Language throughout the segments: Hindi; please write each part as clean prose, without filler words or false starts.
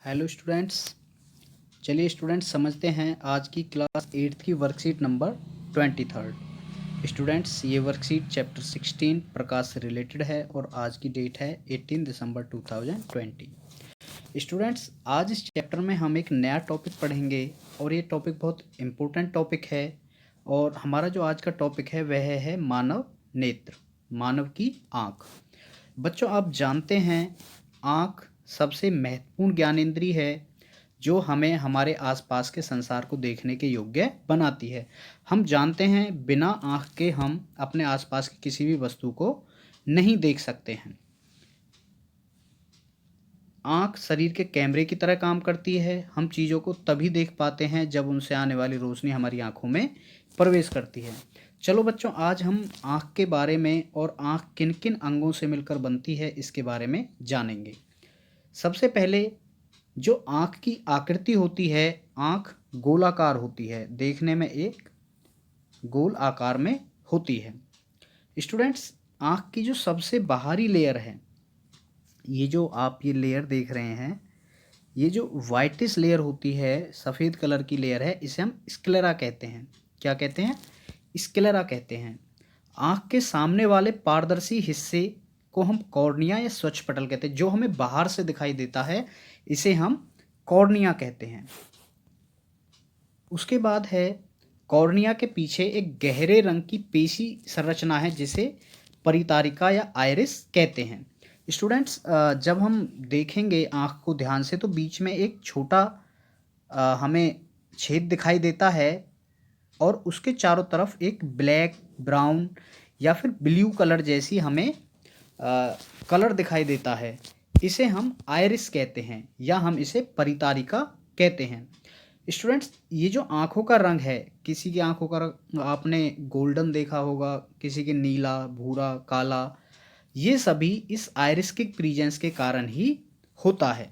Hello students. चलिए स्टूडेंट्स समझते हैं आज की क्लास 8th की वर्कशीट नंबर 23। स्टूडेंट्स ये वर्कशीट चैप्टर 16 प्रकाश से रिलेटेड है और आज की डेट है 18 दिसंबर 2020। स्टूडेंट्स आज इस चैप्टर में हम एक नया टॉपिक पढ़ेंगे और ये टॉपिक बहुत इम्पोर्टेंट टॉपिक है। और हमारा जो आज का टॉपिक है वह है मानव नेत्र, मानव की आँख। बच्चों आप जानते हैं आँख सबसे महत्वपूर्ण ज्ञानेंद्रिय है जो हमें हमारे आसपास के संसार को देखने के योग्य बनाती है। हम जानते हैं बिना आँख के हम अपने आसपास की किसी भी वस्तु को नहीं देख सकते हैं। आँख शरीर के कैमरे की तरह काम करती है। हम चीज़ों को तभी देख पाते हैं जब उनसे आने वाली रोशनी हमारी आँखों में प्रवेश करती है। चलो बच्चों आज हम आँख के बारे में और आँख किन किन अंगों से मिलकर बनती है इसके बारे में जानेंगे। सबसे पहले जो आँख की आकृति होती है, आँख गोलाकार होती है, देखने में एक गोल आकार में होती है। स्टूडेंट्स आँख की जो सबसे बाहरी लेयर है, ये जो आप ये लेयर देख रहे हैं, ये जो वाइटिश लेयर होती है, सफ़ेद कलर की लेयर है, इसे हम स्क्लेरा कहते हैं। क्या कहते हैं? स्क्लेरा कहते हैं। आँख के सामने वाले पारदर्शी हिस्से को हम कॉर्निया या स्वच्छ पटल कहते हैं। जो हमें बाहर से दिखाई देता है इसे हम कॉर्निया कहते हैं। उसके बाद है कॉर्निया के पीछे एक गहरे रंग की पेशी संरचना है जिसे परितारिका या आइरिस कहते हैं। स्टूडेंट्स जब हम देखेंगे आँख को ध्यान से तो बीच में एक छोटा हमें छेद दिखाई देता है और उसके चारों तरफ एक ब्लैक, ब्राउन या फिर ब्लू कलर जैसी हमें कलर दिखाई देता है। इसे हम आइरिस कहते हैं या हम इसे परितारिका कहते हैं। स्टूडेंट्स ये जो आँखों का रंग है, किसी की आँखों का रंग आपने गोल्डन देखा होगा, किसी के नीला, भूरा, काला, ये सभी इस आइरिस के प्रेजेंस के कारण ही होता है।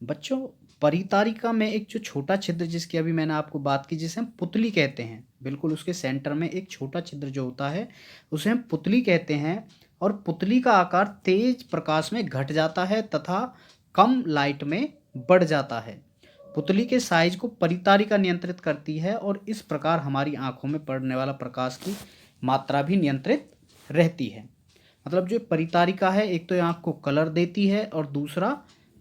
बच्चों परितारिका में एक जो छोटा छिद्र जिसकी अभी मैंने आपको बात की, जिसे हम पुतली कहते हैं, बिल्कुल उसके सेंटर में एक छोटा छिद्र जो होता है उसे हम पुतली कहते हैं। और पुतली का आकार तेज प्रकाश में घट जाता है तथा कम लाइट में बढ़ जाता है। पुतली के साइज को परितारिका नियंत्रित करती है और इस प्रकार हमारी आंखों में पड़ने वाला प्रकाश की मात्रा भी नियंत्रित रहती है। मतलब जो परितारिका है, एक तो आँख को कलर देती है और दूसरा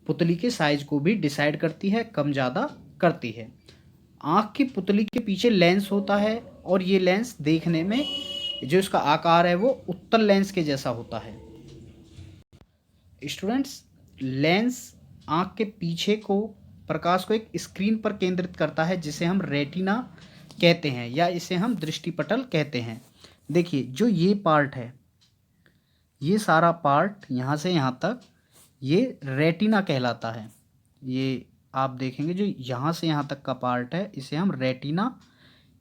पुतली के साइज को भी डिसाइड करती है, कम ज़्यादा करती है। आँख की पुतली के पीछे लेंस होता है और ये लेंस देखने में जो इसका आकार है वो उत्तल लेंस के जैसा होता है। स्टूडेंट्स लेंस आँख के पीछे को प्रकाश को एक स्क्रीन पर केंद्रित करता है जिसे हम रेटिना कहते हैं या इसे हम दृष्टिपटल कहते हैं। देखिए जो ये पार्ट है, ये सारा पार्ट यहाँ से यहाँ तक ये रेटिना कहलाता है। ये आप देखेंगे जो यहाँ से यहाँ तक का पार्ट है इसे हम रेटिना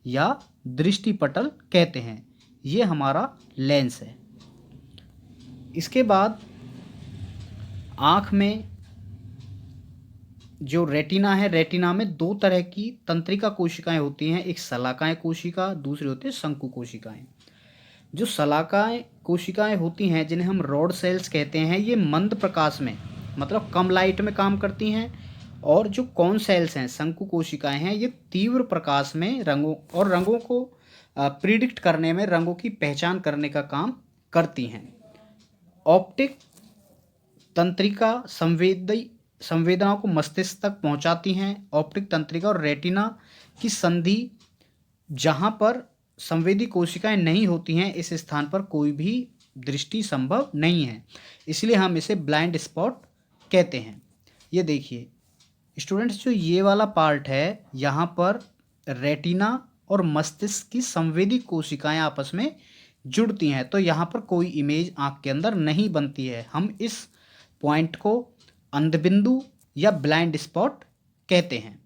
या दृष्टिपटल कहते हैं। ये हमारा लेंस है। इसके बाद आँख में जो रेटिना है, रेटिना में दो तरह की तंत्रिका कोशिकाएं होती हैं, एक शलाकाएं कोशिका, दूसरी होती है शंकु कोशिकाएं। जो शलाकाएं कोशिकाएं होती हैं जिन्हें हम रॉड सेल्स कहते हैं, ये मंद प्रकाश में मतलब कम लाइट में काम करती हैं। और जो कॉन सेल्स हैं, शंकु कोशिकाएं हैं, ये तीव्र प्रकाश में रंगों को प्रिडिक्ट करने में, रंगों की पहचान करने का काम करती हैं। ऑप्टिक तंत्रिका संवेदनाओं को मस्तिष्क तक पहुंचाती हैं। ऑप्टिक तंत्रिका और रेटिना की संधि जहां पर संवेदी कोशिकाएं नहीं होती हैं, इस स्थान पर कोई भी दृष्टि संभव नहीं है, इसलिए हम इसे ब्लाइंड स्पॉट कहते हैं। ये देखिए स्टूडेंट्स जो ये वाला पार्ट है, यहाँ पर रेटिना और मस्तिष्क की संवेदी कोशिकाएं आपस में जुड़ती हैं, तो यहाँ पर कोई इमेज आँख के अंदर नहीं बनती है। हम इस पॉइंट को अंधबिंदु या ब्लाइंड स्पॉट कहते हैं।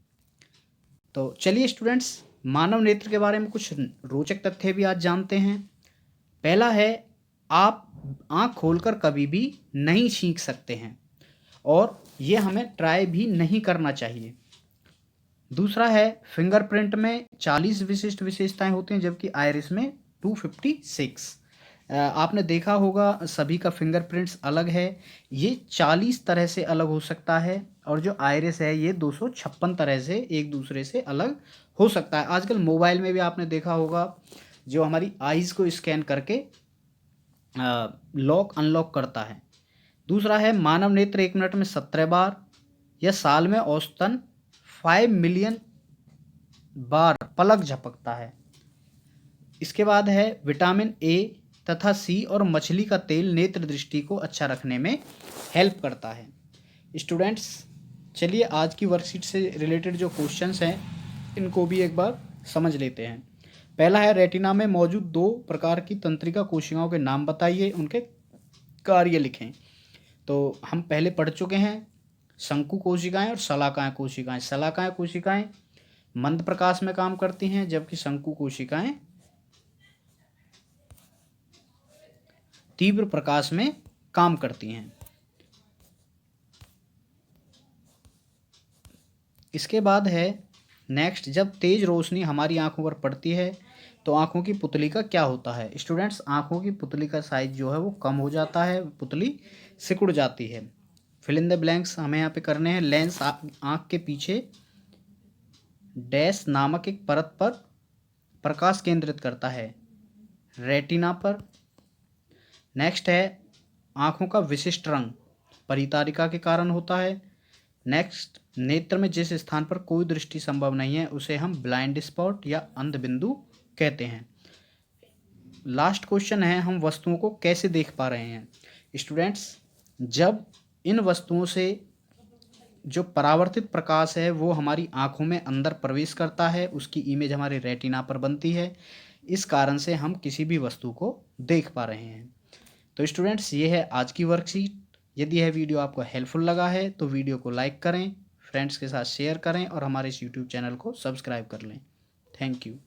तो चलिए स्टूडेंट्स मानव नेत्र के बारे में कुछ रोचक तथ्य भी आज जानते हैं। पहला है आप आँख खोलकर कभी भी नहीं छींक सकते हैं और ये हमें ट्राई भी नहीं करना चाहिए। दूसरा है फिंगरप्रिंट में 40 विशिष्ट विशेषताएं होती हैं जबकि आइरिस में 256। आपने देखा होगा सभी का फिंगरप्रिंट्स अलग है, ये 40 तरह से अलग हो सकता है और जो आइरिस है ये 256 तरह से एक दूसरे से अलग हो सकता है। आजकल मोबाइल में भी आपने देखा होगा जो हमारी आइज़ को स्कैन करके लॉक अनलॉक करता है। दूसरा है मानव नेत्र 1 मिनट में 17 बार या साल में औसतन 5 मिलियन बार पलक झपकता है। इसके बाद है विटामिन ए तथा सी और मछली का तेल नेत्र दृष्टि को अच्छा रखने में हेल्प करता है। स्टूडेंट्स, चलिए आज की वर्कशीट से रिलेटेड जो क्वेश्चंस हैं इनको भी एक बार समझ लेते हैं। पहला है रेटिना में मौजूद 2 प्रकार की तंत्रिका कोशिकाओं के नाम बताइए, उनके कार्य लिखें। तो हम पहले पढ़ चुके हैं शंकु कोशिकाएं और शलाकाएं कोशिकाएं। शलाकाएं कोशिकाएं मंद प्रकाश में काम करती हैं, जबकि शंकु कोशिकाएं तीव्र प्रकाश में काम करती हैं। इसके बाद है नेक्स्ट, जब तेज रोशनी हमारी आंखों पर पड़ती है तो आंखों की पुतली का क्या होता है। स्टूडेंट्स, आंखों की पुतली का साइज जो है वो कम हो जाता है, पुतली सिकुड़ जाती है। फिल इन द ब्लैंक्स हमें यहाँ पे करने हैं। लेंस आंख के पीछे डैश नामक एक परत पर प्रकाश केंद्रित करता है, रेटिना पर। नेक्स्ट है आंखों का विशिष्ट रंग परितारिका के कारण होता है। नेक्स्ट, नेत्र में जिस स्थान पर कोई दृष्टि संभव नहीं है उसे हम ब्लाइंड स्पॉट या अंध बिंदु कहते हैं। लास्ट क्वेश्चन है, हम वस्तुओं को कैसे देख पा रहे हैं। स्टूडेंट्स, जब इन वस्तुओं से जो परावर्तित प्रकाश है वो हमारी आंखों में अंदर प्रवेश करता है, उसकी इमेज हमारे रेटिना पर बनती है, इस कारण से हम किसी भी वस्तु को देख पा रहे हैं। तो स्टूडेंट्स, ये है आज की वर्कशीट। यदि यह वीडियो आपको हेल्पफुल लगा है तो वीडियो को लाइक करें, फ्रेंड्स के साथ शेयर करें और हमारे इस यूट्यूब चैनल को सब्सक्राइब कर लें। Thank you.